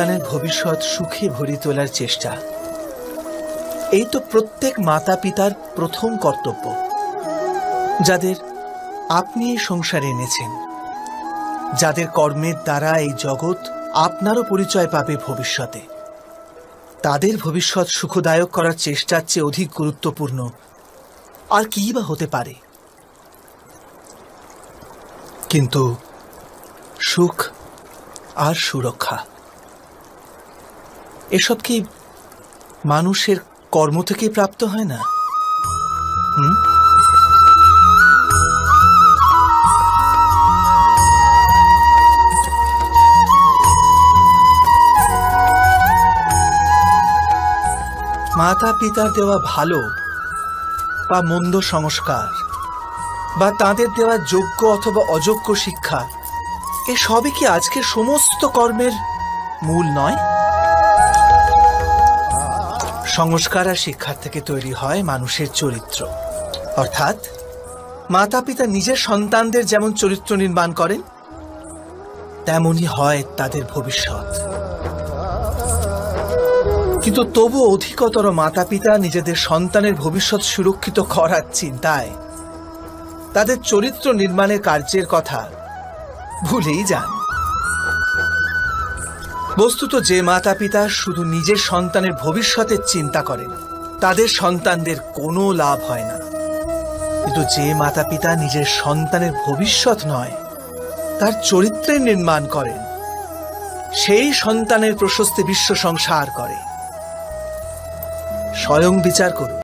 সন্তানের ভবিষ্যৎ সুখে ভরে তোলার চেষ্টা, এই তো প্রত্যেক মাতা পিতার প্রথম কর্তব্য, যাদের আপনি এই সংসারে এনেছেন, যাদের কর্মের দ্বারা এই জগৎ আপনারও পরিচয় পাবে ভবিষ্যতে। তাদের ভবিষ্যৎ সুখদায়ক করার চেষ্টার চেয়ে অধিক গুরুত্বপূর্ণ আর কি বা হতে পারে? কিন্তু সুখ আর সুরক্ষা, এসব কি মানুষের কর্ম থেকেই প্রাপ্ত হয় না? মাতা পিতার দেওয়া ভালো বা মন্দ সংস্কার, বা তাদের দেওয়া যোগ্য অথবা অযোগ্য শিক্ষা, এ সবই কি আজকের সমস্ত কর্মের মূল নয়? সংস্কার আর শিক্ষার থেকে তৈরি হয় মানুষের চরিত্র। অর্থাৎ মাতা পিতা নিজের সন্তানদের যেমন চরিত্র নির্মাণ করেন, তেমনই হয় তাদের ভবিষ্যৎ। কিন্তু তবু অধিকতর মাতা পিতা নিজেদের সন্তানের ভবিষ্যৎ সুরক্ষিত করার চিন্তায় তাদের চরিত্র নির্মাণের কার্যের কথা ভুলেই যান। বস্তুত যে মাতা পিতা শুধু নিজের সন্তানের ভবিষ্যতের চিন্তা করেন, তাদের সন্তানদের কোনো লাভ হয় না। কিন্তু যে মাতা পিতা নিজের সন্তানের ভবিষ্যৎ নয়, তার চরিত্রের নির্মাণ করেন, সেই সন্তানের প্রশস্তি বিশ্ব সংসার করে। স্বয়ং বিচার করুন।